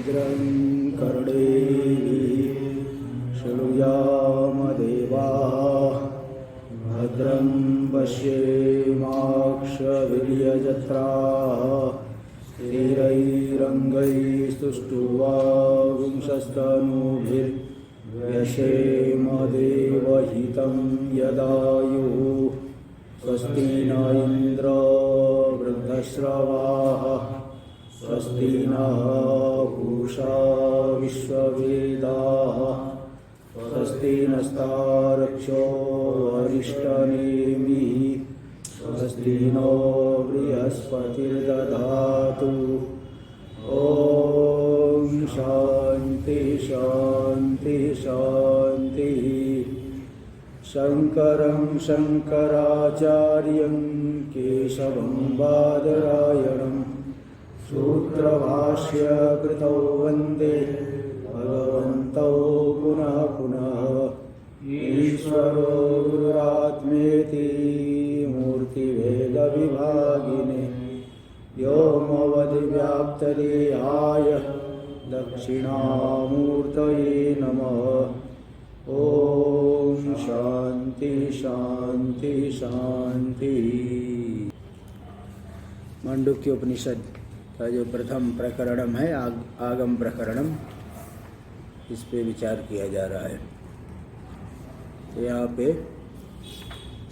भद्रं कर्णेभिः शृणुयामदेवाः भद्रं पश्येमाक्षभिर्यजत्राः स्थिरैरङ्गैस्तुष्टुवांशस्तनूभिर्व्यसेमदेवहितं यदायुः स्वस्ति न इन्द्रो वृद्धश्रवाः स्वस्ति नः पूषा विश्ववेदाः स्वस्ति नस्तार्क्ष्यो अरिष्टनेमिः स्वस्ति नो बृहस्पतिर्दधातु ॐ शान्ति शान्ति शान्तिः। शङ्करं शङ्कराचार्यं केशवं बादरायणं सूत्रभाष्यकृतौ वन्दे भगवन्तौ पुनः पुनः। ईश्वरो गुरुरात्मेति मूर्तिभेदविभागिने व्योमवद्व्याप्तदेहाय दक्षिणामूर्तये नमः। ओम शांति शांति शांति। मांडुक्य उपनिषद का जो प्रथम प्रकरणम है आगम प्रकरणम, इस पे विचार किया जा रहा है। तो यहाँ पे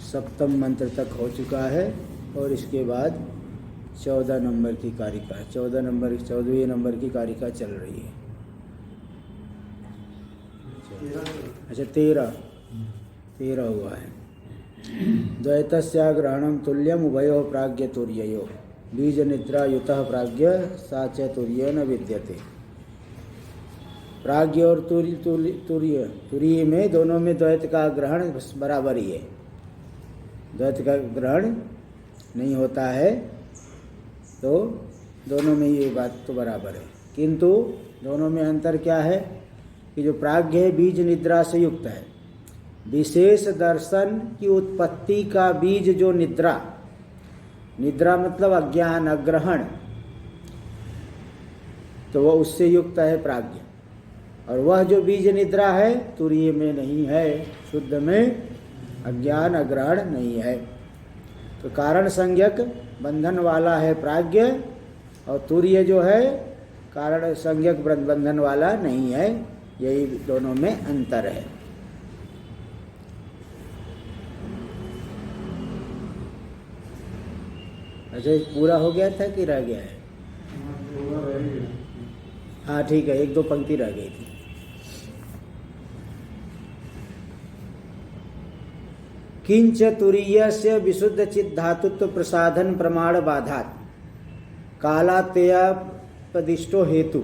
सप्तम मंत्र तक हो चुका है और इसके बाद 14 नंबर की कारिका, 14वें नंबर की कारिका चल रही है। अच्छा 13 हुआ है। द्वैतस्याग्रहणं तुल्यम उभयो प्राज्ञ तुर्ययो बीज निद्रा युतः प्राज्ञ सा च तुर्येन विद्यते। प्राज्ञ और तुरीय में दोनों में द्वैत का ग्रहण बराबर ही है, द्वैत का ग्रहण नहीं होता है, तो दोनों में ये बात तो बराबर है। किंतु दोनों में अंतर क्या है कि जो प्राज्ञ है बीज निद्रा से युक्त है। विशेष दर्शन की उत्पत्ति का बीज जो निद्रा मतलब अज्ञान अग्रहण, तो वह उससे युक्त है प्राज्ञ। और वह जो बीज निद्रा है तुरीय में नहीं है, शुद्ध में अज्ञान अग्रहण नहीं है। तो कारण संज्ञक बंधन वाला है प्राज्ञ, और तुरीय जो है कारण संज्ञक बंधन वाला नहीं है। यही दोनों में अंतर है। अच्छा पूरा हो गया था कि रह गया है? हाँ ठीक है, 1-2 पंक्ति रह गई थी। किंच तुरीयस्य विशुद्ध चित् धातुत्व प्रसाधन प्रमाण बाधात कालात्यपदिष्टो हेतु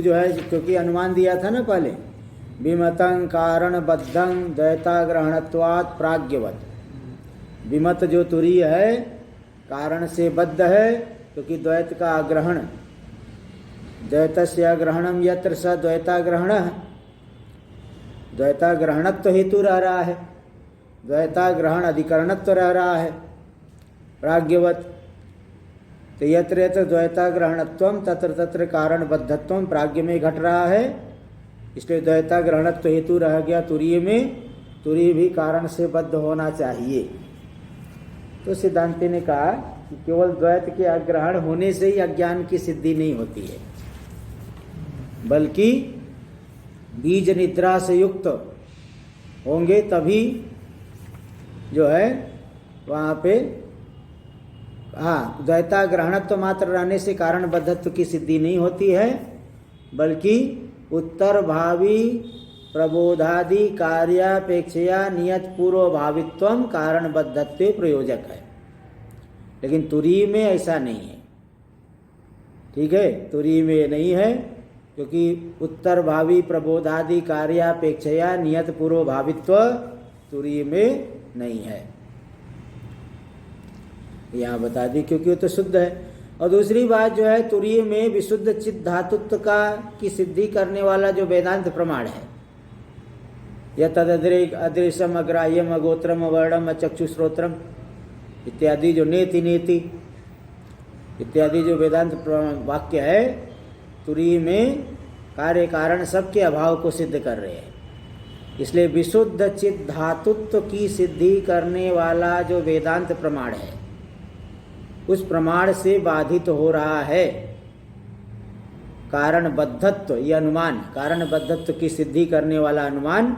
जो है, क्योंकि अनुमान दिया था ना पहले, विमतं कारण बद्धं द्वैताग्रहणत्वात् प्राज्ञवत्। विमत जो तुरीय है कारण से बद्ध है, क्योंकि द्वैत का आग्रहण, द्वैतस्य अग्रहणम यत्र स द्वैताग्रहणः, द्वैताग्रहणत्व हेतु रह रहा है, द्वैताग्रहण अधिकरणत्व रह रहा है प्राज्ञवत। तो यत्र यत्र द्वैताग्रहणत्वम तत्र तत्र कारणबद्धत्वम प्राज्ञ में घट रहा है, इसलिए द्वैताग्रहणत्व हेतु रह गया तुरीय में। तुरीय भी कारण से बद्ध होना चाहिए। तो सिद्धांति ने कहा कि केवल द्वैत के अग्रहण होने से ही अज्ञान की सिद्धि नहीं होती है, बल्कि बीज निद्रा से युक्त होंगे तभी जो है वहाँ पे द्वैताग्रहणत्व मात्र रहने से कारण बद्धत्व की सिद्धि नहीं होती है, बल्कि उत्तर भावी प्रबोधादि कार्यापेक्षया नियत पूर्व भावित्वम कारण बद्धत्व प्रयोजक है। लेकिन तुरीय में ऐसा नहीं है। ठीक है, तुरीय में नहीं है, क्योंकि उत्तर भावी प्रबोधादि कार्यापेक्षया नियत पूर्व भावित्व तुरीय में नहीं है। यहाँ बता दी, क्योंकि वो तो शुद्ध है। और दूसरी बात जो है, तुरीय में विशुद्ध चित्त धातुत्व की सिद्धि करने वाला जो वेदांत प्रमाण है, यह अदृश्यम अग्राह्यम अगोत्रम अवर्णम अचक्षुश्रोत्रम इत्यादि जो नेति नेति इत्यादि जो वेदांत वाक्य है, तुरीय में कार्य कारण सबके अभाव को सिद्ध कर रहे हैं। इसलिए विशुद्ध चित्त धातुत्व की सिद्धि करने वाला जो वेदांत प्रमाण है, उस प्रमाण से बाधित हो रहा है कारणबद्धत्व, ये अनुमान, कारणबद्धत्व की सिद्धि करने वाला अनुमान।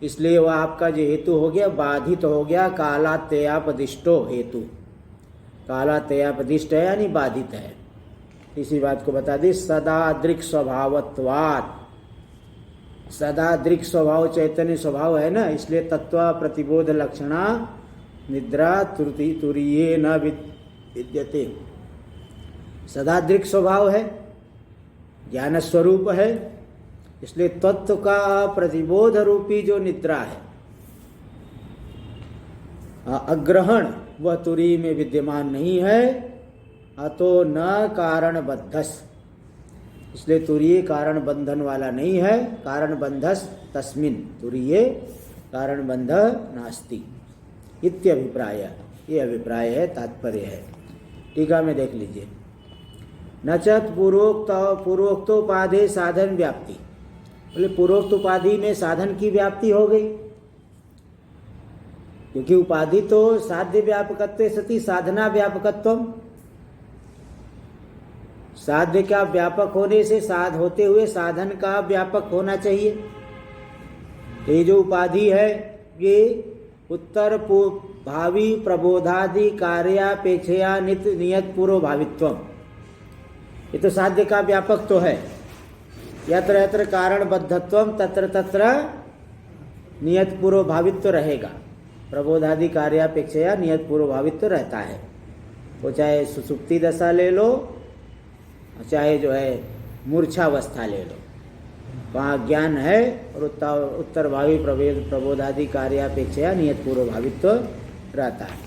इसलिए वह आपका जो हेतु हो गया बाधित हो गया, कालात्ययापदिष्टो हेतु, कालात्ययापदिष्ट है यानी बाधित है। इसी बात को बता दी, सदा दृक् स्वभावत्वात्, सदा दृक् स्वभाव चैतन्य स्वभाव है ना, इसलिए तत्व प्रतिबोध लक्षणा निद्रा तुरीये न विद्यते। सदा दृक् स्वभाव है, ज्ञान स्वरूप है, इसलिए तत्व का प्रतिबोध रूपी जो निद्रा है, अग्रहण, वह तुरीय में विद्यमान नहीं है। अतो न कारणबद्धस, इसलिए तुरीय कारण बंधन वाला नहीं है। कारण बंधस तस्मिन तुरीये कारण बंध नास्ति इत्यभिप्राय, ये अभिप्राय है, तात्पर्य है। टीका में देख लीजिए, नचत पूर्वोक्तोपाधि साधन व्याप्ति, बोले पूर्वोक्त उपाधि में साधन की व्याप्ति हो गई, क्योंकि उपाधि तो साध्य व्यापकत्व सती साधना व्यापकत्व, साध्य का व्यापक होने से साध होते हुए साधन का व्यापक होना चाहिए। ये जो उपाधि है ये उत्तर भावी प्रबोधादि कार्यापेक्षया नियत पूर्व भावित्व, ये तो साध्य का व्यापक तो है। यत्र यत्र कारणबद्धत्वम तत्र तत्र नियत पूर्व भावित्व रहेगा, प्रबोधादि कार्यापेक्षया नियत पूर्व भावित्व रहता है। वो चाहे सुसुप्ति दशा ले लो, चाहे जो है मूर्छावस्था ले लो, वहाँ ज्ञान है और उत्तर भावी प्रबोधादि कार्यापेक्षया नियत पूर्व भावित्व रहता है।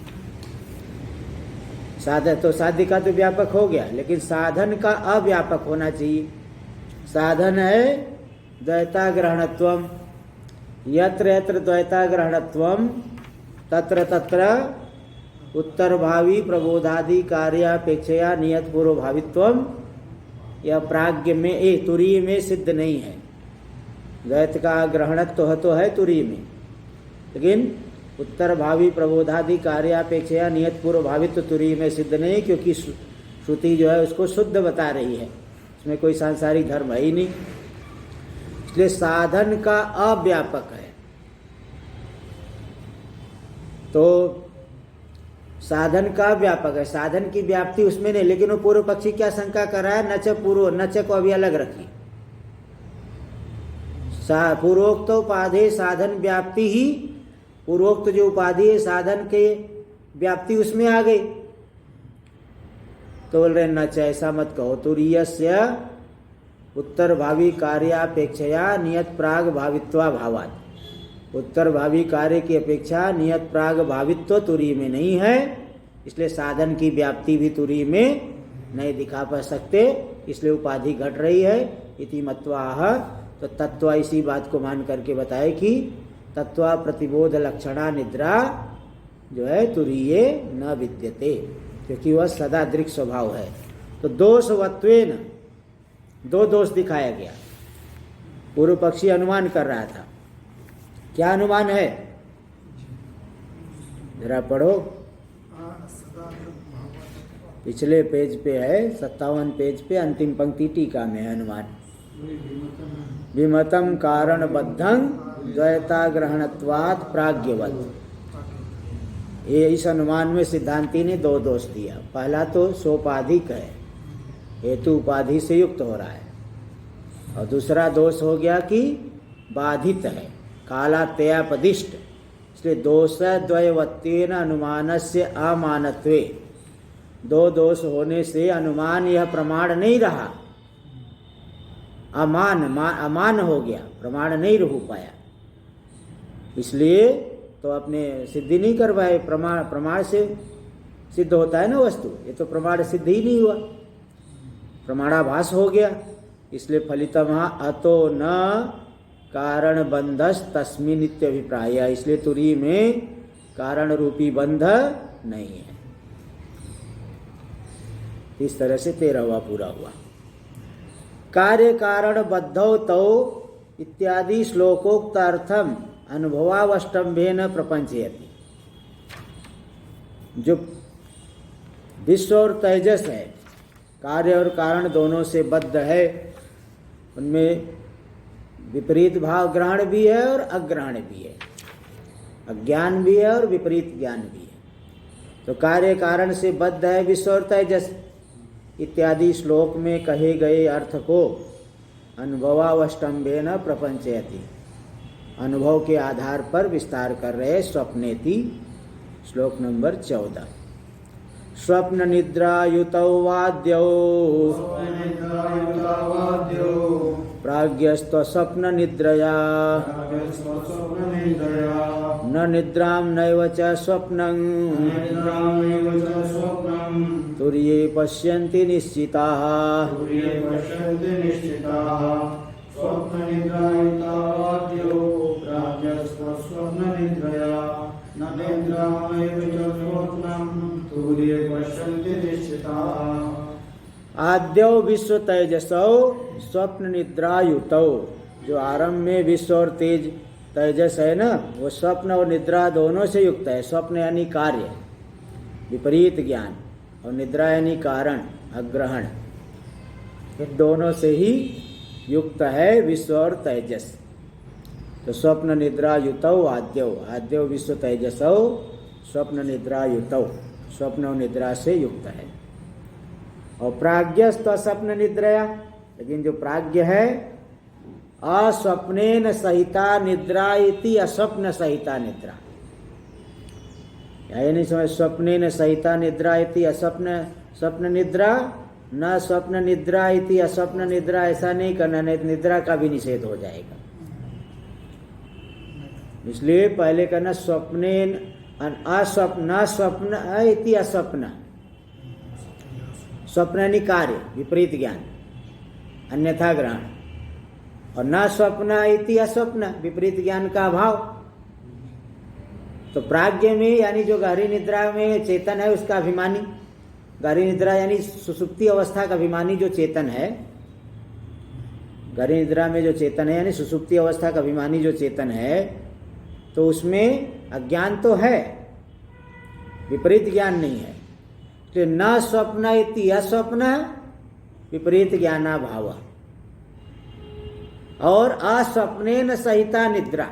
साधन तो साध्य का तो व्यापक हो गया, लेकिन साधन का अव्यापक होना चाहिए। साधन है द्वैताग्रहणत्वम, यत्र यत्र द्वैताग्रहणत्वम तत्र तत्र उत्तर भावी प्रबोधादि कार्यापेक्षया नियत पूर्व भावित्वम, यह प्राज्ञ में तुरीय में सिद्ध नहीं है। द्वैत का ग्रहणत्व तो है तुरीय में, लेकिन उत्तर भावी प्रबोधादि कार्यापेक्षया नियत पूर्व भावित्व तुरीय में सिद्ध नहीं, क्योंकि श्रुति जो है उसको शुद्ध बता रही है, उसमें कोई सांसारिक धर्म है ही नहीं। इसलिए साधन का अव्यापक है। तो साधन का व्यापक है, साधन की व्याप्ति उसमें नहीं, लेकिन वो पूर्व पक्षी क्या शंका कर रहा है, नच पूर्व, नच को अभी अलग रखी, पूर्वोक्त उपाधि साधन व्याप्ति ही, पूर्वोक्त जो उपाधि है साधन के व्याप्ति उसमें आ गई। तो बोल रहे नच, ऐसा मत कहो, तुरीयस्य उत्तर भावी कार्यापेक्षया नियत प्राग भावित्वा भावात्, उत्तर भावी कार्य की अपेक्षा नियत प्राग भावित्व तुरीय में नहीं है, इसलिए साधन की व्याप्ति भी तुरीय में नहीं दिखा पा सकते, इसलिए उपाधि घट रही है। इति मत्वाह, तो तत्व इसी बात को मान करके बताए कि तत्व प्रतिबोध लक्षणा निद्रा जो है तुरीये न विद्यते, क्योंकि वह सदा दृक् स्वभाव है। तो दोषवत्वेन, दो दोष दिखाया गया। पूर्व पक्षी अनुमान कर रहा था, क्या अनुमान है जरा पढ़ो, पिछले पेज पे है, 57 पेज पे अंतिम पंक्ति टीका में है अनुमान। विमतम कारणबद्धं द्वैताग्रहणत्वात् प्राज्ञवत्, ये इस अनुमान में सिद्धांती ने दो दोष दिया। पहला तो सोपाधिक है, हेतु उपाधि से युक्त हो रहा है, और दूसरा दोष हो गया कि बाधित है, कालात्ययापदिष्ट। इसलिए दोष द्वयवत्वेन अनुमानस्य अमानत्वे, दो दोष होने से अनुमान यह प्रमाण नहीं रहा, अमान हो गया, प्रमाण नहीं रह पाया, इसलिए तो अपने सिद्धि नहीं करवाए। प्रमाण से सिद्ध होता है ना वस्तु, ये तो प्रमाण सिद्ध ही नहीं हुआ, प्रमाणाभास हो गया। इसलिए फलितम अतो न कारण बंधस तस्मिन् इत्यभिप्राय, इसलिए तुरीय में कारण रूपी बंध नहीं है। इस तरह से 13वां पूरा हुआ। कार्य कारण बद्धौ तौ इत्यादि श्लोकोक्तार्थम अनुभवावष्टम्भेन प्रपंचयति। जो विश्व और तेजस है, कार्य और कारण दोनों से बद्ध है, उनमें विपरीत भाव ग्रहण भी है और अग्रहण भी है, अज्ञान भी है और विपरीत ज्ञान भी है। तो कार्य कारण से बद्ध है विश्व और तेजस इत्यादि श्लोक में कहे गए अर्थ को अनुभवावष्टम्भेन प्रपंचयति, अनुभव के आधार पर विस्तार कर रहे स्वप्नेति। श्लोक नंबर 14। स्वप्न निद्रायुतौ वाद्यौ प्राज्ञस्त्वस्वप्न निद्रया न निद्रां नैव च स्वप्नं तुर्ये पश्यन्ति निश्चिताः। आद्यो विश्व तेजसौ स्वप्न निद्रायुतौ, जो आरंभ में विश्व और तेजस है ना, वो स्वप्न और निद्रा दोनों से युक्त है। स्वप्न यानी कार्य विपरीत ज्ञान और निद्रा यानी कारण अग्रहण, इन दोनों से ही युक्त है विश्व और तेजस। तो स्वप्न निद्रा युतौ आद्यौ, आद्यौ विश्व तेजसौ स्वप्न निद्रा युतौ, स्वप्न और निद्रा से युक्त है। और प्राज्ञस्त स्वप्न निद्रया, लेकिन जो प्राज्ञ है अस्वप्नेन सहिता निद्रा इति अस्वप्न सहिता निद्रा, यही नहीं समझ, स्वप्नेन सहिता निद्रा इति अस्वप्न स्वप्न निद्रा, न स्वप्न निद्रा इति अस्वप्न निद्रा, ऐसा नहीं करना, नहीं निद्रा का भी निषेध हो जाएगा। इसलिए पहले करना स्वप्नेन अस्वप्न स्वप्न इति अस्वप्न, स्वप्न यानी कार्य विपरीत ज्ञान अन्यथा ग्रहण, और न स्वप्न इति अस्वप्न विपरीत ज्ञान का अभाव। तो प्राज्ञ में यानी जो गहरी निद्रा में चेतन है उसका अभिमानी, गहरी निद्रा यानी सुसुप्ति अवस्था का अभिमानी जो चेतन है, गहरी निद्रा में जो चेतन है यानी सुसुप्ति अवस्था का अभिमानी जो चेतन है, तो उसमें अज्ञान तो है, विपरीत ज्ञान नहीं है। तो न स्वप्न इति अस्वप्न विपरीत ज्ञानाभाव, और अस्वप्नेन सहिता निद्रा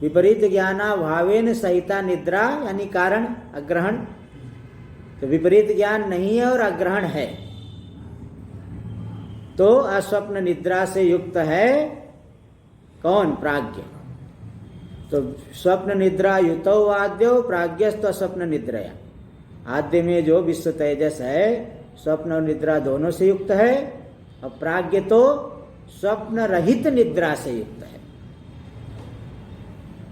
विपरीत ज्ञानाभावेन सहिता निद्रा यानी कारण अग्रहण। तो विपरीत ज्ञान नहीं है और अग्रहण है, तो अस्वप्न निद्रा से युक्त है कौन? प्राज्ञ। तो स्वप्न निद्रा युतौ आद्यो प्राज्ञस्त्व स्वप्न निद्रया, आद्य में जो विश्व तेजस है स्वप्न और निद्रा दोनों से युक्त है, और प्राज्ञ तो स्वप्न रहित निद्रा से युक्त है।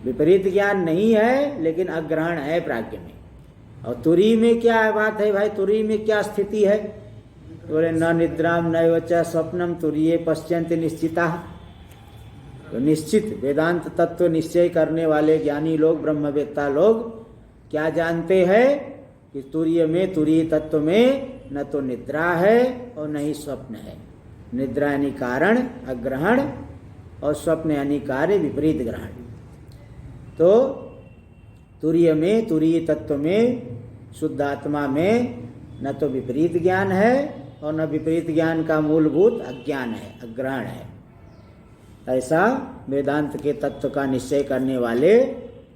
विपरीत ज्ञान नहीं है लेकिन अग्रहण है प्राज्ञ में। और तुरी में क्या बात है भाई, तुरी में क्या स्थिति है? बोले न निद्राम नैव च स्वप्नम तुरीये पश्यन्ति निश्चिता। तो निश्चित वेदांत तत्व निश्चय करने वाले ज्ञानी लोग, ब्रह्मवेत्ता लोग क्या जानते हैं कि तुरीय में, तुरीय तत्व में न तो निद्रा है और न ही स्वप्न है। निद्रा यानी कारण अग्रहण और स्वप्न यानी कार्य विपरीत ग्रहण। तो तुरीय में, तुरीय तत्व में, शुद्ध आत्मा में न तो विपरीत ज्ञान है और न विपरीत ज्ञान का मूलभूत अज्ञान है, अग्रहण है। ऐसा वेदांत के तत्व का निश्चय करने वाले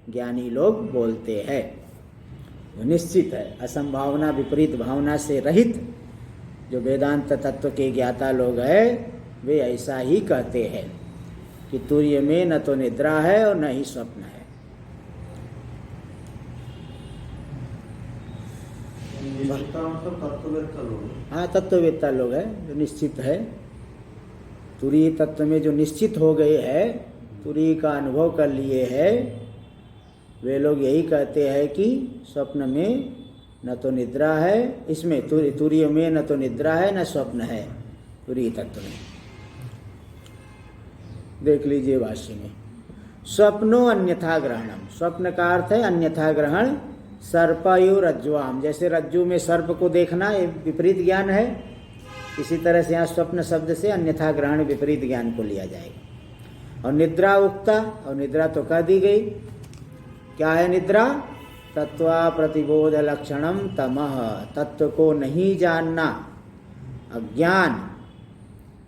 ज्ञानी लोग बोलते हैं। निश्चित है, असंभावना विपरीत भावना से रहित जो वेदांत तत्व के ज्ञाता लोग हैं वे ऐसा ही कहते हैं कि तुर्य में न तो निद्रा है और न ही स्वप्न है। हाँ, तत्ववेत्ता लोग हैं जो निश्चित है। तुरीय तत्व में जो निश्चित हो गए हैं, तुरीय का अनुभव कर लिए हैं, वे लोग यही कहते हैं कि स्वप्न में न तो निद्रा है, इसमें तुरीय में न तो निद्रा है न स्वप्न है। तुरीय तत्व में देख लीजिए भाष्य में, स्वप्नो अन्यथा ग्रहणम, स्वप्न का अर्थ है अन्यथा ग्रहण। सर्पयो रज्ज्वाम, जैसे रज्जु में सर्प को देखना ये विपरीत ज्ञान है, इसी तरह से यहाँ स्वप्न शब्द से अन्यथा ग्रहण विपरीत ज्ञान को लिया जाएगा। और निद्रा उक्ता, और निद्रा तो कह दी गई। क्या है निद्रा? तत्वा प्रतिबोध लक्षणम तमः, तत्व को नहीं जानना, अज्ञान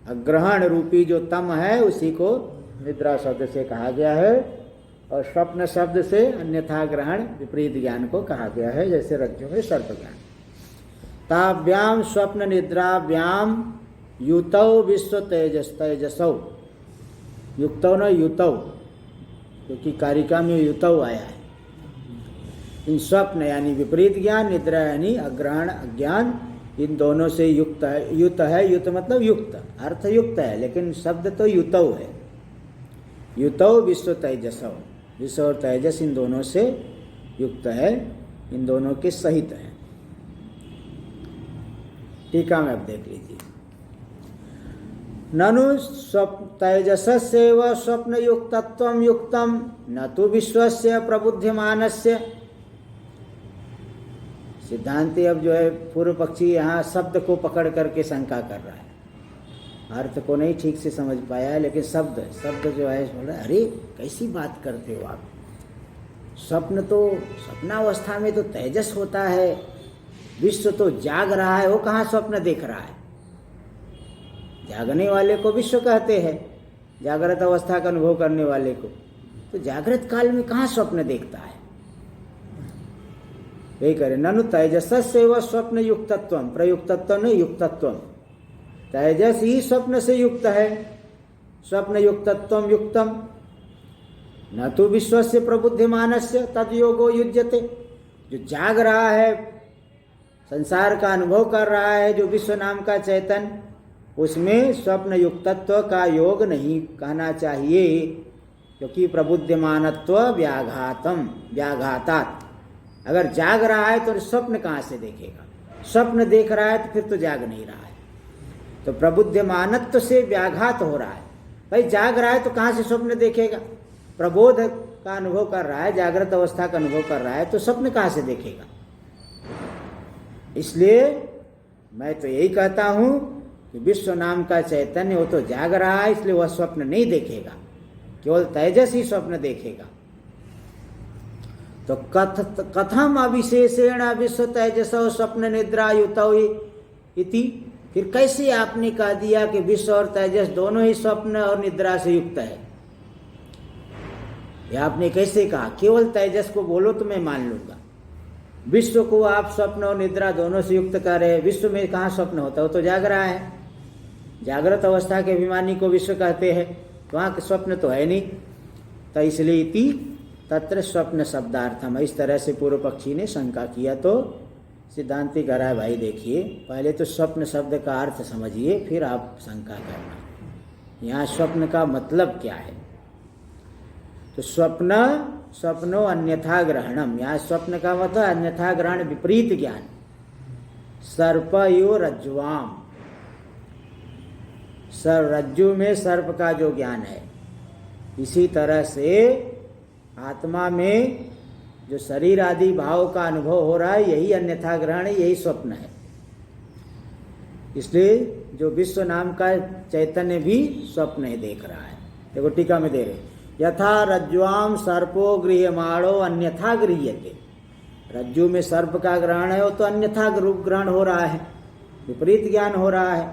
अग्रहण रूपी जो तम है उसी को निद्रा शब्द से कहा गया है। और स्वप्न शब्द से अन्यथा ग्रहण विपरीत ज्ञान को कहा गया है, जैसे रज्जु में सर्प ज्ञान। ताभ्याम स्वप्न निद्राभ्याम युतौ विश्व तेजसौ, युक्तौ न युतौ, क्योंकि कारिका में युतौ आया है। इन स्वप्न यानी विपरीत ज्ञान, निद्रा यानी अग्रहण अज्ञान, इन दोनों से युक्त है। युत है, युत मतलब युक्त, अर्थ युक्त है, लेकिन शब्द तो युतौ है। युतौ विश्व तेजसौ, विश्व और तेजस इन दोनों से युक्त है, इन दोनों के सहित है। टीका में अब देख लीजिए। ननु तेजसस्यैव स्वप्न युक्तत्वं युक्तम न तो विश्वस्य प्रबुद्ध्यमानस्य। सिद्धांति अब जो है पूर्व पक्षी यहाँ शब्द को पकड़ करके शंका कर रहा है, अर्थ को नहीं ठीक से समझ पाया है, लेकिन शब्द जो है बोल रहा है, अरे कैसी बात करते हो आप, स्वप्न तो स्वप्नावस्था में तो तेजस होता है, विश्व तो जाग रहा है, वो कहाँ स्वप्न देख रहा है? जागने वाले को विश्व कहते हैं, जागृत अवस्था का अनुभव करने वाले को, तो जागृत काल में कहाँ स्वप्न देखता है? यही करे। ननु तेजसस्यैव स्वप्न युक्तत्वम, प्रयुक्तत्व न युक्तत्वम, तेजस ही स्वप्न से युक्त है, स्वप्न युक्तत्वम युक्तम न तो विश्वस्य प्रबुद्धिमानस्य तद योगो युज्यते। जो जाग रहा है, संसार का अनुभव कर रहा है, जो विश्व नाम का चैतन्य, उसमें स्वप्न युक्तत्व का योग नहीं कहना चाहिए, क्योंकि प्रबुद्धिमानत्व व्याघातात। अगर जाग रहा है तो स्वप्न कहाँ से देखेगा? स्वप्न देख रहा है तो फिर तो जाग नहीं रहा है, तो प्रबुद्धिमानत्व से व्याघात हो रहा है। भाई जाग रहा है तो कहाँ से स्वप्न देखेगा? प्रबोध का अनुभव कर रहा है, जागृत अवस्था का अनुभव कर रहा है, तो स्वप्न कहाँ से देखेगा? इसलिए मैं तो यही कहता हूं कि विश्व नाम का चैतन्य वो तो जाग रहा है, इसलिए वह स्वप्न नहीं देखेगा, केवल तेजस ही स्वप्न देखेगा। तो कथम अविशेषेण विश्व तेजसो स्वप्न निद्रा युतौ इति, फिर कैसे आपने कह दिया कि विश्व और तेजस दोनों ही स्वप्न और निद्रा से युक्त है? यह आपने कैसे कहा? केवल तेजस को बोलो तो मैं मान लूंगा, विश्व को आप स्वप्न और निद्रा दोनों से युक्त कर रहे हैं। विश्व में कहाँ स्वप्न होता है? वो तो जाग रहा है, जागृत अवस्था के अभिमानी को विश्व कहते हैं, वहाँ स्वप्न तो है नहीं। तो इसलिए इति तत्र स्वप्न शब्दार्थम, इस तरह से पूर्व पक्षी ने शंका किया। तो सिद्धांति कह रहा है, भाई देखिए, पहले तो स्वप्न शब्द का अर्थ समझिए, फिर आप शंका करना। यहाँ स्वप्न का मतलब क्या है? तो स्वप्नो अन्यथा ग्रहणम, यहाँ स्वप्न का मतलब अन्यथा ग्रहण विपरीत ज्ञान। सर्पयो रज्ज्वाम, रज्जु में सर्प का जो ज्ञान है, इसी तरह से आत्मा में जो शरीर आदि भाव का अनुभव हो रहा है, यही अन्यथा ग्रहण है, यही स्वप्न है। इसलिए जो विश्व नाम का चैतन्य भी स्वप्न ही देख रहा है। देखो टीका में दे रहे, यथा रज्ज्वाम सर्पो गृह्यमाणो अन्यथा गृह्यते। रज्जु में सर्प का ग्रहण है, वो तो अन्यथा ग्रहण हो रहा है, विपरीत ज्ञान हो रहा है।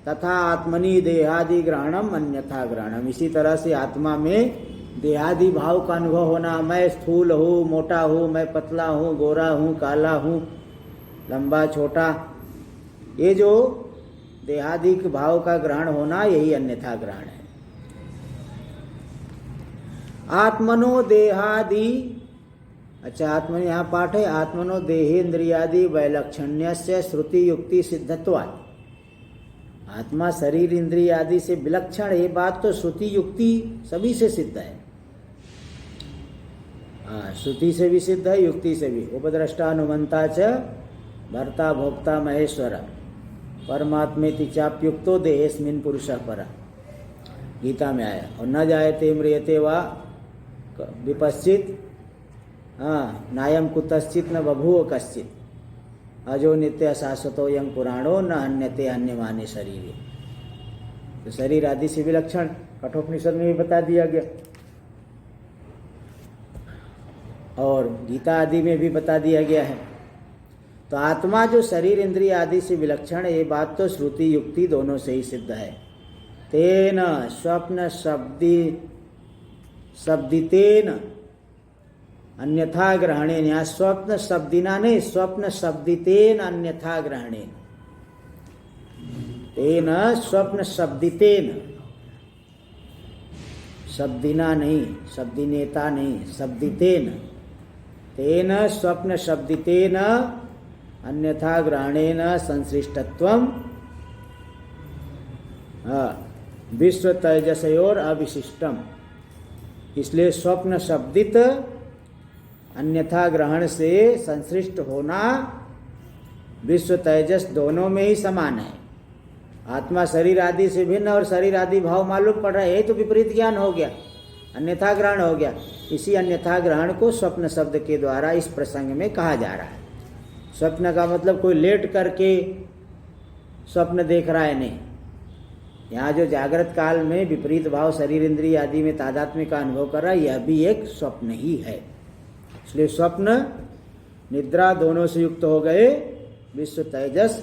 तथा आत्मनि देहादि ग्रहणम अन्यथा ग्रहणम, इसी तरह से आत्मा में देहादि भाव का अनुभव होना, मैं स्थूल हूँ, मोटा हूँ, मैं पतला हूँ, गोरा हूँ, काला हूँ, लंबा छोटा, ये जो देहादि भाव का ग्रहण होना, यही अन्यथा ग्रहण है। आत्मनो देहादि, अच्छा आत्मनो यहाँ पाठ है, आत्मनो देहेन्द्रियादि वैलक्षण्यस्य श्रुति युक्ति सिद्धत्वात्। आत्मा शरीर इंद्रिय आदि से विलक्षण, ये बात तो श्रुति युक्ति सभी से सिद्ध है। हाँ, श्रुति से भी सिद्ध है, युक्ति से भी। उपद्रष्टा अनुमंता च भर्ता भोक्ता महेश्वर परमात्मेति चाप्युक्तो देहेस्मिन् पुरुषः पर, गीता में आया। और न जायते म्रियते वा विपश्चित, हाँ, नायम कुतश्चित न बभूव कश्चित। अजो नित्य शाश्वतो यं पुराणो न अन्यते अन्यमाने शरीर। तो शरीर आदि से विलक्षण कठोपनिषद में भी बता दिया गया और गीता आदि में भी बता दिया गया है। तो आत्मा जो शरीर इंद्रिय आदि से विलक्षण है, ये बात तो श्रुति युक्ति दोनों से ही सिद्ध है। तेन स्वप्न शब्दितेन अन्यथा ग्रहणेन, यहाँ स्वप्न शब्दिना नहीं, स्वप्न शब्दितेन अन्यथा ग्रहणेन। तेन स्वप्न शब्दितेन, शब्दिना नहीं, शब्दिनेता नहीं, शब्दितेन। तेन स्वप्न शब्दितेन अन्यथा ग्रहणेन संसृष्टत्वम विश्व तेजसयोर अविशिष्टम। इसलिए स्वप्न शब्दित अन्यथा ग्रहण से संसृष्ट होना विश्व तेजस दोनों में ही समान है। आत्मा शरीर आदि से भिन्न और शरीर आदि भाव मालूम पड़ रहा है, यही तो विपरीत ज्ञान हो गया, अन्यथा ग्रहण हो गया। इसी अन्यथा ग्रहण को स्वप्न शब्द के द्वारा इस प्रसंग में कहा जा रहा है। स्वप्न का मतलब कोई लेट करके स्वप्न देख रहा है नहीं। यहाँ जो जागृत काल में विपरीत भाव शरीर इंद्रिय आदि में तादात्म्य का अनुभव कर रहा है, यह भी एक स्वप्न ही है। इसलिए स्वप्न निद्रा दोनों से युक्त हो गए, विश्व तेजस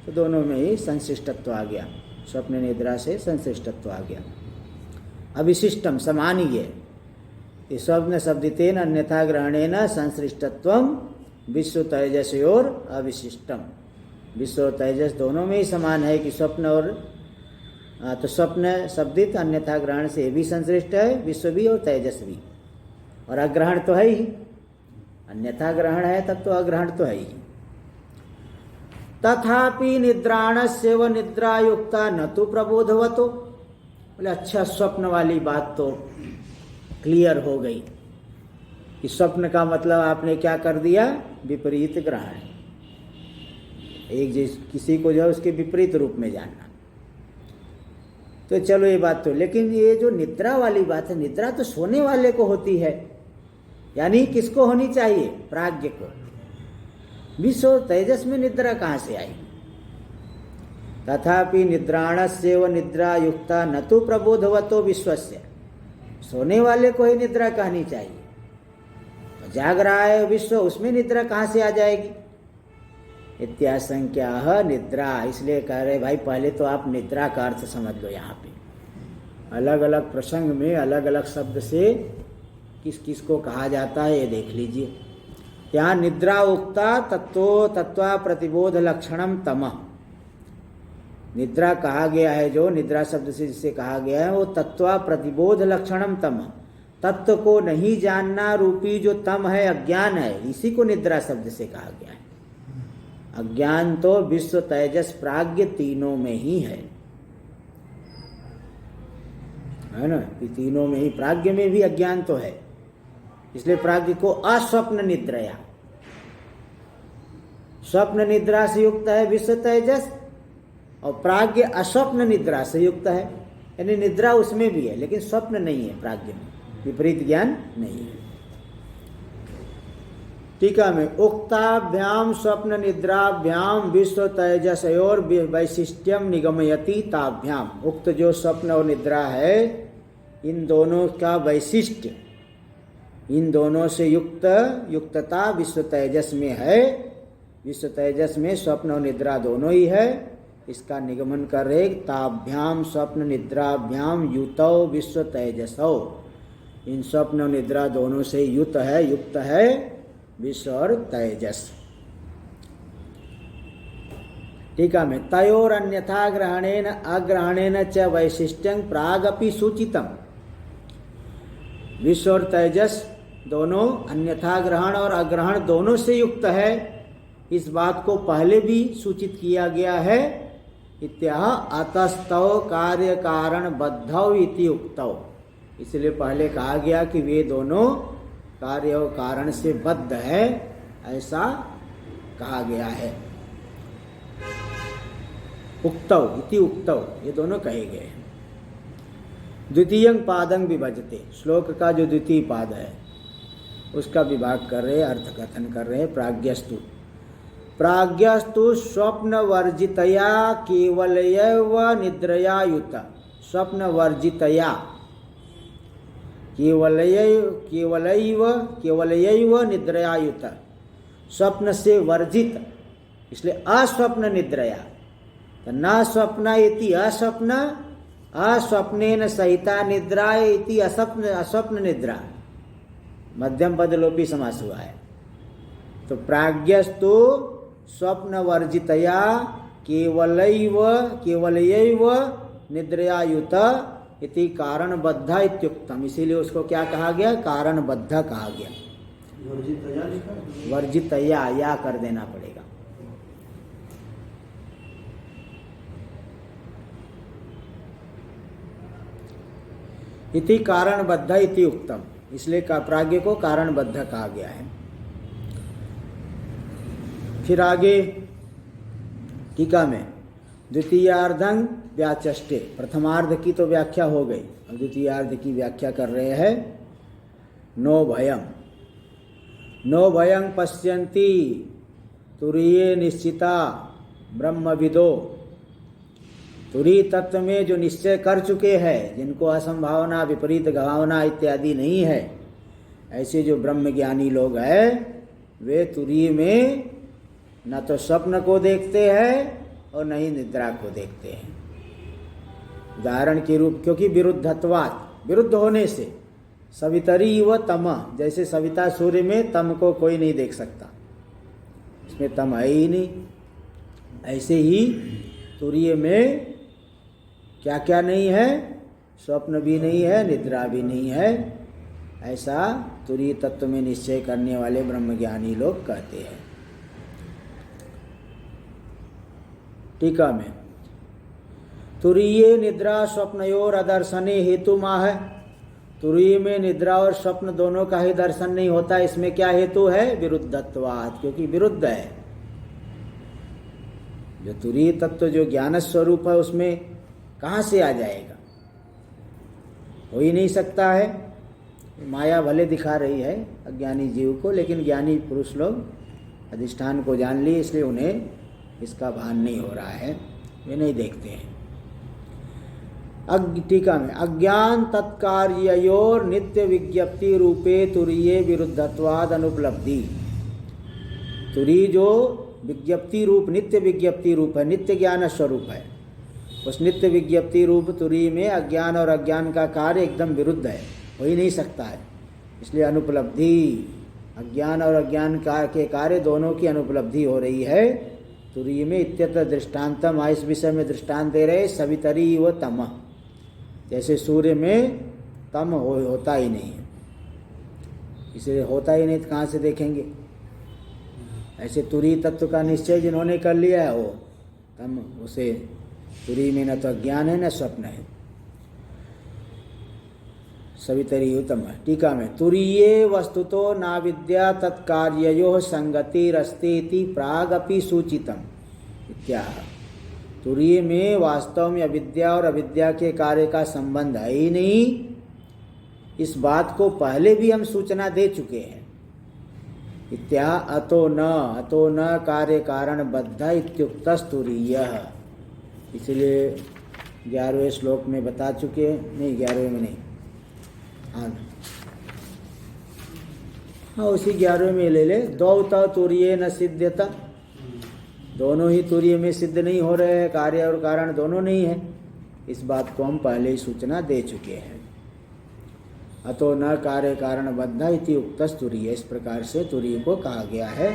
तो दोनों में ही संशिष्टत्व आ गया, स्वप्न निद्रा से संशिष्टत्व आ गया। अविशिष्टम समान ही है। इस स्वप्न शब्दितेन अन्यथा ग्रहणेन संसृष्टत्वम विश्व तेजसयोर अविशिष्टम। विश्व और तेजस दोनों में ही समान है कि स्वप्न और तो स्वप्न शब्दित अन्यथा ग्रहण से भी संश्लिष्ट है, विश्व भी और तेजस भी। और अग्रहण तो है ही, अन्यथा ग्रहण है तब तो अग्रहण तो है ही। तथापि निद्राणस्य व निद्रायुक्ता न तो प्रबोधवतो। बोले अच्छा, स्वप्न वाली बात तो क्लियर हो गई कि स्वप्न का मतलब आपने क्या कर दिया, विपरीत ग्रहण। एक किसी को जो है उसके विपरीत रूप में जानना। तो चलो ये बात तो, लेकिन ये जो निद्रा वाली बात है, निद्रा तो सोने वाले को होती है, यानी किसको होनी चाहिए, प्राज्ञ को। विश्व और तेजस में निद्रा कहाँ से आई। तथापि निद्राणस्य व निद्रा युक्ता न तो प्रबोधवतो विश्वस्य। सोने वाले को ही निद्रा कहनी चाहिए, जाग रहा है विश्व, उसमें निद्रा कहाँ से आ जाएगी। इत्याशंक्या निद्रा, इसलिए कह रहे भाई पहले तो आप निद्रा का अर्थ समझ लो। यहाँ पे अलग अलग प्रसंग में अलग अलग शब्द से किस किस को कहा जाता है ये देख लीजिए। यहाँ निद्रा उक्ता तत्वा प्रतिबोध लक्षणम तमः। निद्रा कहा गया है, जो निद्रा शब्द से जिसे कहा गया है वो तत्वा प्रतिबोध लक्षणम तमः, तत्व को नहीं जानना रूपी जो तम है, अज्ञान है, इसी को निद्रा शब्द से कहा गया है। अज्ञान तो विश्व तेजस प्राज्ञ तीनों में ही है ना। तीनों में ही, प्राज्ञ में भी अज्ञान तो है, इसलिए प्राज्ञ को अस्वप्न निद्रया, स्वप्न निद्रा से युक्त है विश्व तेजस, और प्राज्ञ अस्वप्न निद्रा से युक्त है, यानी निद्रा उसमें भी है लेकिन स्वप्न नहीं है, प्राज्ञ में विपरीत ज्ञान नहीं है। टीका में उक्ताभ्याम स्वप्न निद्राभ्याम विश्व तेजसयोर वैशिष्ट्यम निगमयति ताभ्याम। उक्त जो स्वप्न और निद्रा है, इन दोनों का वैशिष्ट्य, इन दोनों से युक्तता विश्व तेजस में है। विश्व तेजस में स्वप्न और निद्रा दोनों ही है, इसका निगमन कर रहे। ताभ्याम स्वप्न निद्राभ्याम युतौ विश्व तेजसौ। इन स्वप्न और निद्रा दोनों से युक्त है विश्व और तेजस। टीका में तयोर अन्यथा ग्रहणेन अग्रहणेन च वैशिष्ट्यं प्रागपि सूचितम। विश्व और तेजस दोनों अन्यथा ग्रहण और अग्रहण दोनों से युक्त है, इस बात को पहले भी सूचित किया गया है। इत्याह अतस्तौ कार्य कारण बद्धौ इति उक्तौ। इसलिए पहले कहा गया कि वे दोनों कार्य और कारण से बद्ध है, ऐसा कहा गया है। उक्तौ इति उक्तौ, ये दोनों कहे गए हैं। द्वितीय पादं विभजते, श्लोक का जो द्वितीय पाद है उसका विभाग कर रहे, अर्थ कथन कर रहे। प्राज्ञस्तु प्राज्ञस्तु स्वप्न वर्जितया केवलयैव निद्रया युत। स्वप्न वर्जितया केवलयैव निद्रया युत। स्वप्न से वर्जित, इसलिए अस्वप्न निद्रया। तो न स्वप्न इति अस्वप्न, अस्वप्नेन सहिता निद्रा इति अस्वप्न निद्रा। मध्यम पद लोपी समास हुआ है। तो प्राज्ञस्तु स्वप्न वर्जितया केवलैव निद्रया युत इति कारणबद्ध इत्युक्तम। इसीलिए उसको क्या कहा गया? कारणबद्ध कहा गया। वर्जितया या कर देना पड़ेगा। इति कारणबद्ध इति उक्तम, इसलिए प्राज्ञ को कारणबद्ध कहा गया है। फिर आगे टीका में द्वितीयार्धं व्याचष्टे, प्रथमार्ध की तो व्याख्या हो गई, और द्वितीयार्ध की व्याख्या कर रहे हैं। नो भयं पश्यन्ति तुरीये निश्चिता ब्रह्मविदो। तुरीय तत्व में जो निश्चय कर चुके हैं, जिनको असंभावना विपरीत भावना इत्यादि नहीं है, ऐसे जो ब्रह्मज्ञानी लोग हैं, वे तुरीय में न तो स्वप्न को देखते हैं और न ही निद्रा को देखते हैं। उदाहरण के रूप, क्योंकि विरुद्धत्वात्, विरुद्ध होने से, सवितरी व तम, जैसे सविता सूर्य में तम को कोई नहीं देख सकता, इसमें तम है ही नहीं, ऐसे ही तुरीय में क्या क्या नहीं है? स्वप्न भी नहीं है, निद्रा भी नहीं है। ऐसा तुरीय तत्व में निश्चय करने वाले ब्रह्मज्ञानी लोग कहते हैं। टीका में तुरीये निद्रा स्वप्नयोर अदर्शने हेतु माह है। तुरीय में निद्रा और स्वप्न दोनों का ही दर्शन नहीं होता, इसमें क्या हेतु है? विरुद्धत्वात्, क्योंकि विरुद्ध है। जो तुरीय तत्व जो ज्ञान स्वरूप है, उसमें कहाँ से आ जाएगा? हो ही नहीं सकता है। माया भले दिखा रही है अज्ञानी जीव को, लेकिन ज्ञानी पुरुष लोग अधिष्ठान को जान लिए, इसलिए उन्हें इसका भान नहीं हो रहा है, वे नहीं देखते हैं। टीका में अज्ञान तत्कार्ययोर नित्य विज्ञप्ति रूपे तुरीये विरुद्धत्वाद अनुपलब्धि। तुरीय जो विज्ञप्ति रूप, नित्य विज्ञप्ति रूप है, नित्य ज्ञान स्वरूप है, उस नित्य विज्ञप्ति रूप तुरीय में अज्ञान और अज्ञान का कार्य एकदम विरुद्ध है, हो ही नहीं सकता है। इसलिए अनुपलब्धि, अज्ञान और अज्ञान के कार्य दोनों की अनुपलब्धि हो रही है तुरीय में। इत्यत्र दृष्टान्तम, इस विषय में दृष्टांत दे रहे सवितरी व तम, जैसे सूर्य में तम होता ही नहीं है, इसलिए होता ही नहीं तो कहाँ से देखेंगे? ऐसे तुरीय तत्व का निश्चय जिन्होंने कर लिया है, वो तम, उसे तुरीय में न तो ज्ञान है न स्वप्न है। सवितरी उत्तम। टीका में तुरीये वस्तुतो ना विद्या तत्कार्ययोः संगतिरस्ति इति प्रागपि सूचितम इत्याह। तुरीय में वास्तव में अविद्या और अविद्या के कार्य का संबंध है ही नहीं, इस बात को पहले भी हम सूचना दे चुके हैं। इत्या अतो न कार्य कारण बद्ध इत्युक्तस्तुरीयः। इसलिए 11वें श्लोक में बता चुके हैं, नहीं 11वें में नहीं, हाँ उसी 11वें में ले ले। द्वौ तुरीये न सिद्ध्यत, दोनों ही तुरीय में सिद्ध नहीं हो रहे हैं, कार्य और कारण दोनों नहीं है, इस बात को हम पहले ही सूचना दे चुके हैं। अतो न कार्य कारण बद्ध इति उक्तस्तुरीय, इस प्रकार से तुरीय को कहा गया है,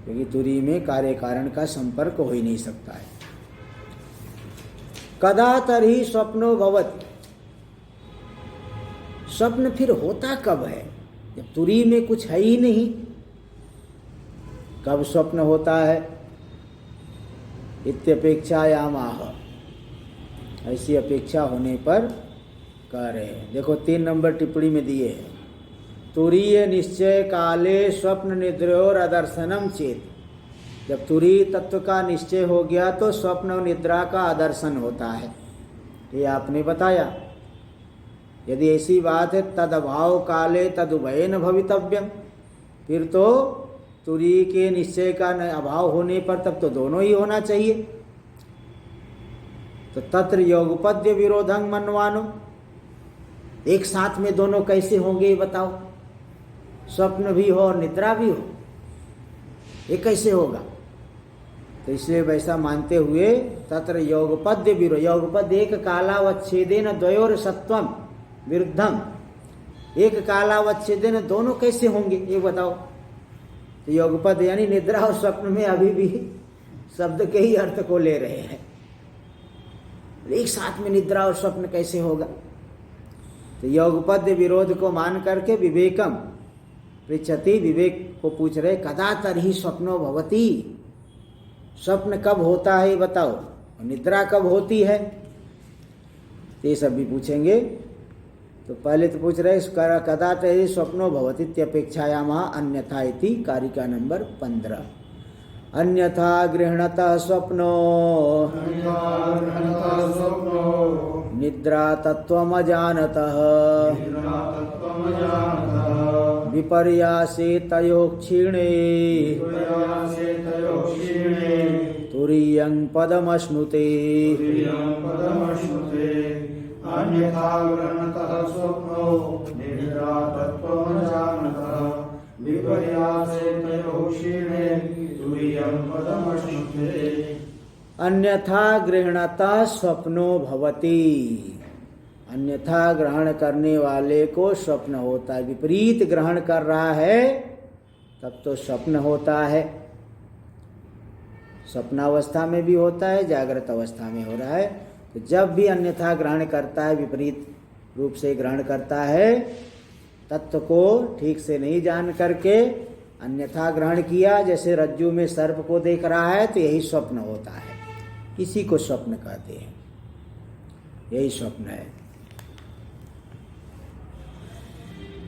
क्योंकि तुरीय में कार्य कारण का संपर्क हो ही नहीं सकता है। कदा तर्हि स्वप्नो भवति, स्वप्न फिर होता कब है? जब तुरीय में कुछ है ही नहीं, कब स्वप्न होता है? इत्यपेक्षायामाह, ऐसी अपेक्षा होने पर कह रहे हैं। देखो 3 नंबर टिप्पणी में दिए हैं, तुरीय निश्चय काले स्वप्न निद्रयोर अदर्शनम चेत। जब तुरीय तत्व का निश्चय हो गया तो स्वप्न और निद्रा का आदर्शन होता है, ये आपने बताया। यदि ऐसी बात है तद अभाव काले तद उभयेन भवितव्यम, फिर तो तुरीय के निश्चय का अभाव होने पर तब तो दोनों ही होना चाहिए। तो तत्र योगपद्य विरोधं मन्वानो, एक साथ में दोनों कैसे होंगे ये बताओ? स्वप्न भी हो और निद्रा भी हो, ये कैसे होगा? तो इसलिए वैसा मानते हुए तत्र योगपद्य विरोध, योगपद्य एक कालावच्छेदेन द्वयोर सत्वम विरुद्धम, एक कालावच्छेदेन दोनों कैसे होंगे ये बताओ? तो योगपद यानी निद्रा और स्वप्न में अभी भी शब्द के ही अर्थ को ले रहे हैं। एक साथ में निद्रा और स्वप्न कैसे होगा? तो योगपद्य विरोध को मान करके विवेकम पृच्छति, विवेक को पूछ रहे कदा तर्हि स्वप्नो भवति, स्वप्न कब होता है बताओ, निद्रा कब होती है? ये सब भी पूछेंगे। तो पहले तो पूछ रहे कदा तर्हि स्वप्नो भवति इत्यपेक्षायामः अन्यथा इति, कारिका नंबर 15। अन्यथा गृह्णतः स्वप्नो निद्रा तत्त्वमजानतः विपर्यासे तयोः क्षीणे तुरीयं पदमश्नुते। अन्यथा गृह्णतः स्वप्नो निद्रा तत्त्वमजानतः विपर्यासे तयोः क्षीणे तुरीयं पदमश्नुते। अन्यथा गृह्णतः स्वप्नो भवति, अन्यथा ग्रहण करने वाले को स्वप्न होता है। विपरीत ग्रहण कर रहा है तब तो स्वप्न होता है। स्वप्नावस्था में भी होता है, जागृत अवस्था में हो रहा है। तो जब भी अन्यथा ग्रहण करता है, विपरीत रूप से ग्रहण करता है, तत्व को ठीक से नहीं जान करके अन्यथा ग्रहण किया, जैसे रज्जु में सर्प को देख रहा है, तो यही स्वप्न होता है। इसी को स्वप्न कहते हैं, यही स्वप्न है।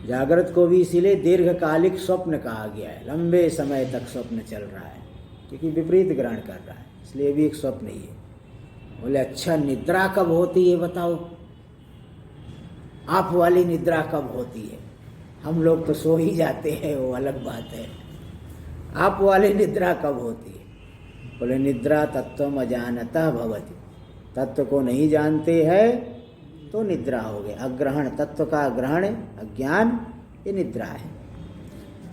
जागृत को भी इसीलिए दीर्घकालिक स्वप्न कहा गया है, लंबे समय तक स्वप्न चल रहा है, क्योंकि विपरीत ग्रहण कर रहा है, इसलिए भी एक स्वप्न ही है। बोले अच्छा निद्रा कब होती है बताओ? आप वाली निद्रा कब होती है? हम लोग तो सो ही जाते हैं, वो अलग बात है। आप वाली निद्रा कब होती है? बोले निद्रा तत्वम अजानतः भवति, तत्व को नहीं जानते हैं तो निद्रा हो गए। अग्रहण, तत्व का ग्रहण अज्ञान, ये निद्रा है।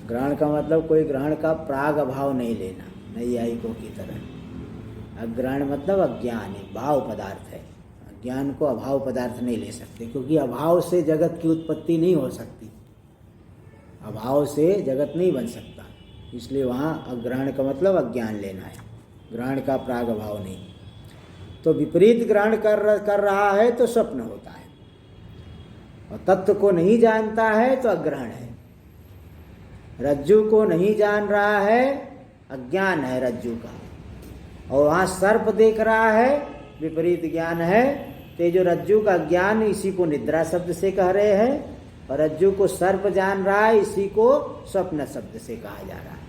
ग्रहण का मतलब कोई ग्रहण का प्राग अभाव नहीं लेना, नैयायिकों की तरह। अग्रहण मतलब अज्ञान है, भाव पदार्थ है। अज्ञान को अभाव पदार्थ नहीं ले सकते, क्योंकि अभाव से जगत की उत्पत्ति नहीं हो सकती, अभाव से जगत नहीं बन सकता। इसलिए वहाँ अग्रहण का मतलब अज्ञान लेना है, ग्रहण का प्राग अभाव नहीं। तो विपरीत ग्रहण कर रहा है तो स्वप्न होता है, और तत्व को नहीं जानता है तो अग्रहण है। रज्जु को नहीं जान रहा है, अज्ञान है रज्जु का, और वहाँ सर्प देख रहा है, विपरीत ज्ञान है। तो जो रज्जु का ज्ञान, इसी को निद्रा शब्द से कह रहे हैं, और रज्जु को सर्प जान रहा है, इसी को स्वप्न शब्द से कहा जा रहा है।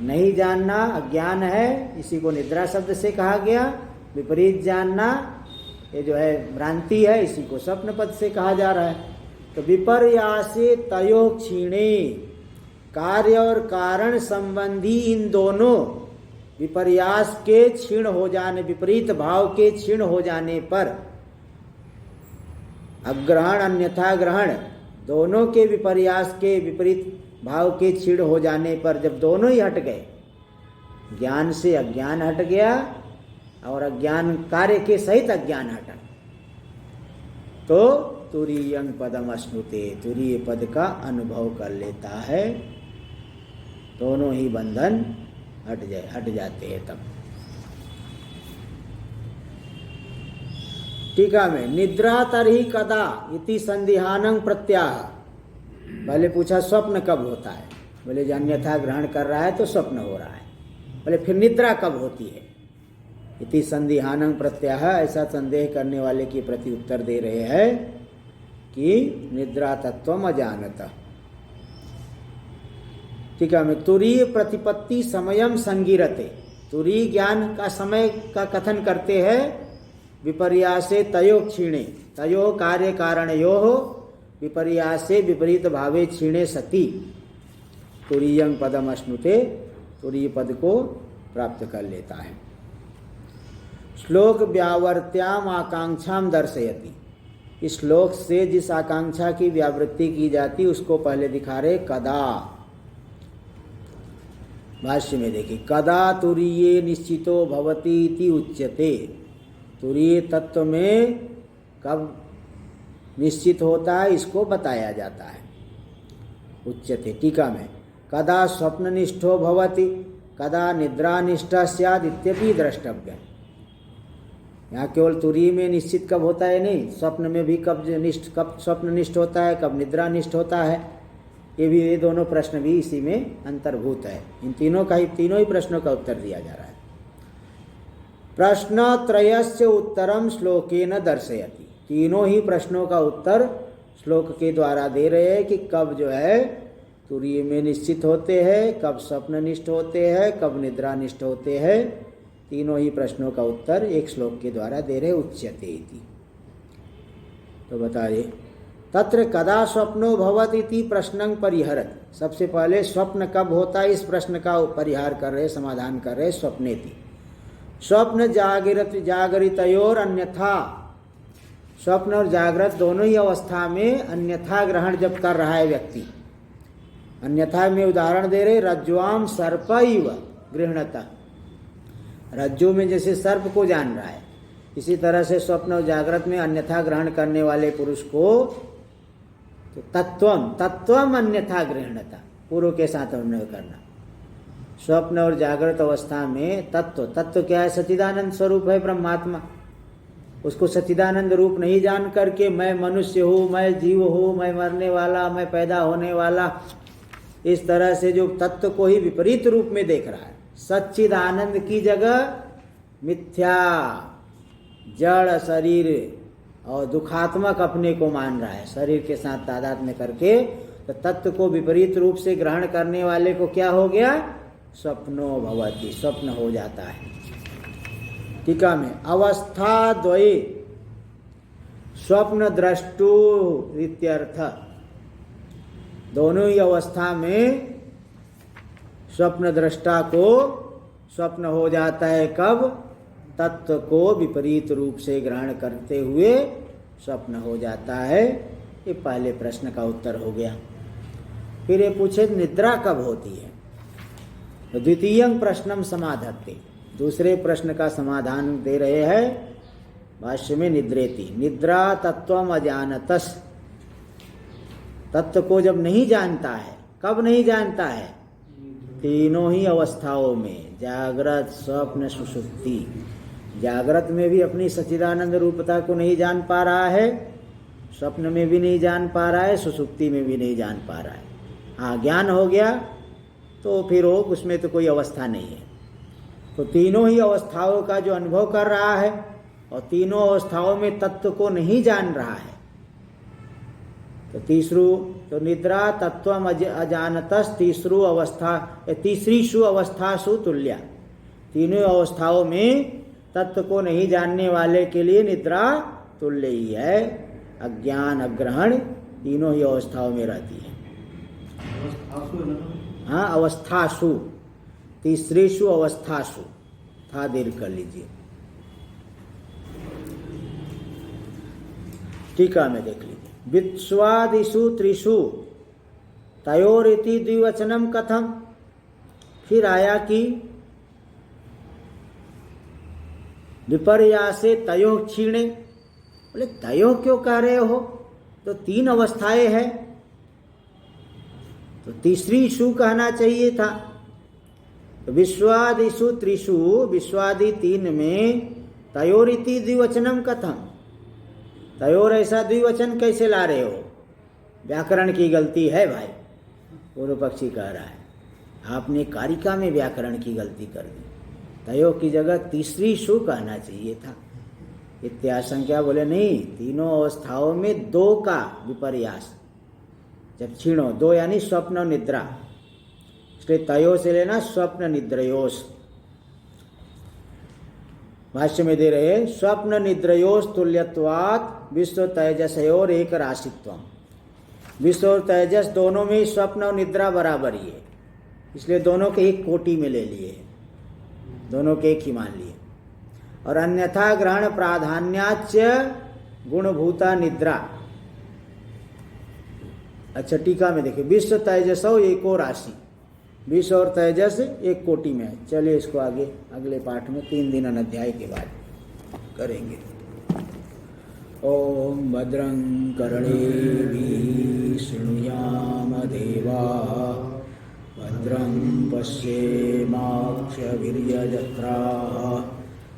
नहीं जानना अज्ञान है, इसी को निद्रा शब्द से कहा गया। विपरीत जानना ये जो है भ्रांति है, इसी को स्वप्न पद से कहा जा रहा है। तो विपर्यासे तयो क्षीणे, कार्य और कारण संबंधी इन दोनों विपर्यास के क्षीण हो जाने, विपरीत भाव के क्षीण हो जाने पर, अग्रहण अन्यथा ग्रहण दोनों के विपर्यास के विपरीत भाव के क्षीण हो जाने पर, जब दोनों ही हट गए, ज्ञान से अज्ञान हट गया और अज्ञान कार्य के सहित अज्ञान हटा, तो तुरीयं पदम अश्नुते, तुरीय पद का अनुभव कर लेता है। दोनों ही बंधन हट जाते हैं तब। टीका में निद्रा तरहि कदा इति संदिहानं प्रत्याह। पहले पूछा स्वप्न कब होता है, बोले जो अन्यथा ग्रहण कर रहा है तो स्वप्न हो रहा है। बोले फिर निद्रा कब होती है? इति संदिहानं प्रत्याह, ऐसा संदेह करने वाले के प्रति उत्तर दे रहे हैं कि निद्रा तत्वम अजानतः। ठीक है, में तुरीय प्रतिपत्ति समयम संगिरते, तुरीय ज्ञान का समय का कथन करते हैं। विपर्यासे तयो क्षीणे, तयो कार्य कारणयोः विपर्यासे विपरीत भावे क्षीणे सति, तुरीयं पदम अश्नुते, तुरीय पद को प्राप्त कर लेता है। श्लोक व्यावर्त्याम आकांक्षाम दर्शयति, इस श्लोक से जिस आकांक्षा की व्यावृत्ति की जाती उसको पहले दिखा रहे कदा। भाष्य में देखिए, कदा तुरीये निश्चितो भवति इति उच्यते, तुरीय तत्व में कब निश्चित होता है इसको बताया जाता है। उच्यते टीका में, कदा स्वप्ननिष्ठो भवति कदा निद्रानिष्ठा स्याद् इत्यपि द्रष्टव्य। यहाँ केवल तुरीय में निश्चित कब होता है नहीं, स्वप्न में भी कब स्वप्ननिष्ठ होता है, कब निद्रानिष्ठ होता है, ये दोनों प्रश्न भी इसी में अंतर्भूत है। इन तीनों ही प्रश्नों का उत्तर दिया जा रहा है। प्रश्न त्रयस्य उत्तरम श्लोकेन दर्शयति, तीनों ही प्रश्नों का उत्तर श्लोक के द्वारा दे रहे हैं कि कब जो है तुरीय में निश्चित होते हैं, कब स्वप्ननिष्ठ होते हैं, कब निद्रानिष्ठ होते हैं। तीनों ही प्रश्नों का उत्तर एक श्लोक के द्वारा दे रहे उच्यते इति। तो बताइए, तत्र कदा स्वप्नो भवति इति प्रश्नं परिहरति, सबसे पहले स्वप्न कब होता है इस प्रश्न का परिहार कर रहे, समाधान कर रहे। स्वप्नेति, स्वप्न जागरितयोर अन्यथा, स्वप्न और जागृत दोनों ही अवस्था में अन्यथा ग्रहण जब कर रहा है व्यक्ति, अन्यथा में उदाहरण दे रहे, रज्ज्वाम सर्पैव गृह्णतः, रज्जु में जैसे सर्प को जान रहा है, इसी तरह से स्वप्न और जागृत में अन्यथा ग्रहण करने वाले पुरुष को तो तत्वम अन्यथा गृह्णता, पूर्व के साथ अन्वय करना। स्वप्न और जागृत अवस्था में तत्व क्या है? सच्चिदानंद स्वरूप है ब्रह्मात्मा। उसको सच्चिदानंद रूप नहीं जान करके मैं मनुष्य हूँ, मैं जीव हूँ, मैं मरने वाला, मैं पैदा होने वाला, इस तरह से जो तत्व को ही विपरीत रूप में देख रहा है। सच्चिदानंद की जगह मिथ्या जड़ शरीर और दुखात्मक अपने को मान रहा है, शरीर के साथ तादात्म्य करके। तो तत्व को विपरीत रूप से ग्रहण करने वाले को क्या हो गया? स्वप्नो भवति, स्वप्न हो जाता है। टीका में, अवस्था द्वये स्वप्न द्रष्टु इत्यर्थ, दोनों ही अवस्था में स्वप्न दृष्टा को स्वप्न हो जाता है। कब? तत्व को विपरीत रूप से ग्रहण करते हुए स्वप्न हो जाता है। ये पहले प्रश्न का उत्तर हो गया। फिर ये पूछे निद्रा कब होती है? तो द्वितीयं प्रश्नम समाधत्ते, दूसरे प्रश्न का समाधान दे रहे हैं भाष्य में। निद्रेति, निद्रा तत्वम अजानतस्, तत्व को जब नहीं जानता है, कब नहीं जानता है? तीनों ही अवस्थाओं में, जागृत स्वप्न सुषुप्ति। जागृत में भी अपनी सच्चिदानंद रूपता को नहीं जान पा रहा है, स्वप्न में भी नहीं जान पा रहा है, सुषुप्ति में भी नहीं जान पा रहा है। हाँ, ज्ञान हो गया तो फिर वो उसमें तो कोई अवस्था नहीं है। तो तीनों ही अवस्थाओं का जो अनुभव कर रहा है और तीनों अवस्थाओं में तत्व को नहीं जान रहा है, तो तो निद्रा तत्वम अजानतस् तीसरू अवस्था, तीसरीषु अवस्थासु तुल्या, तीनों अवस्थाओं में तत्व को नहीं जानने वाले के लिए निद्रा तुल्य ही है। अज्ञान अग्रहण तीनों ही अवस्थाओं में रहती है। हाँ, अवस्थासु, तीसरीषु अवस्थासु, था दीर्घ कर लीजिए। टीका में देख लीजिए, विश्वादिषु त्रिषु तयोरिति द्विवचनम कथम। फिर आया कि विपर्यासे तयो क्षीणे, बोले तयो क्यों कह रहे हो? तो तीन अवस्थाएं हैं, तो तीसरी शु कहना चाहिए था। तो विश्वादिषु त्रिषु, विश्वादि तीन में तयोरिति द्विवचनम कथम, तयोर ऐसा द्विवचन कैसे ला रहे हो? व्याकरण की गलती है भाई, पूर्व पक्षी कह रहा है, आपने कारिका में व्याकरण की गलती कर दी। तयो की जगह तीसरी शु कहना चाहिए था। इत्याशंका, बोले नहीं, तीनों अवस्थाओं में दो का विपर्यास, जब क्षीणो, दो यानी स्वप्न और निद्रा, इसलिए तयो से लेना स्वप्न निद्रयोस। भाष्य में दे रहे, स्वप्न निद्रयोस तुल्यत्वात् विश्व तेजसयोर एक राशित्वम। विश्व और तेजस दोनों में स्वप्न और निद्रा बराबर ही है। इसलिए दोनों के एक कोटि में ले लिए, दोनों के एक ही मान लिए। और अन्यथा ग्रहण प्राधान्याच गुणभूता निद्रा। अच्छा टीका में देखिए, विश्व तेजसो एको राशि, विश्व और तेजस एक कोटि में है। चलिए इसको आगे अगले पाठ में 3 दिन अध्याय के बाद करेंगे। ओम भद्रं कर्णेभिः शृणुयाम देवाः, भद्रं पश्येमाक्षभिर्यजत्राः,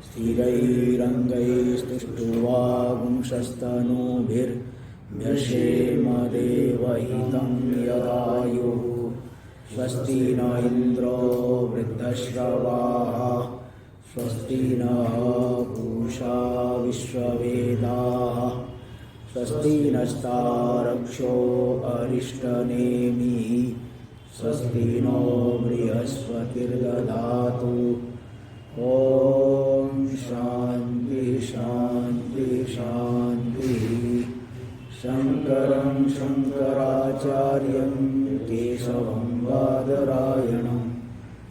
स्थिरैरङ्गैस्तुष्ट्वा देवहितं यदायुः। स्वस्ति न इन्द्रो वृद्धश्रवाः, स्वस्ति नः पूषा विश्ववेदाः, स्वस्ति नस्तारक्षो अरिष्टनेमिः, स्वस्ति नो बृहस्पतिर्दधातु। ॐ शान्ति शान्ति शान्तिः। शङ्करं शङ्कराचार्यं केशवं बादरायणं,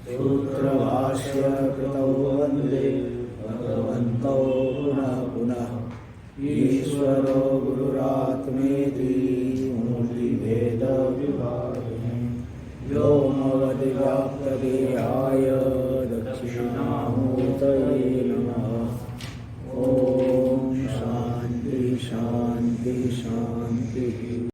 सूत्रभाष्य कृतौ वन्दे भगवन्तौ पुनः पुनः। ईश्वरो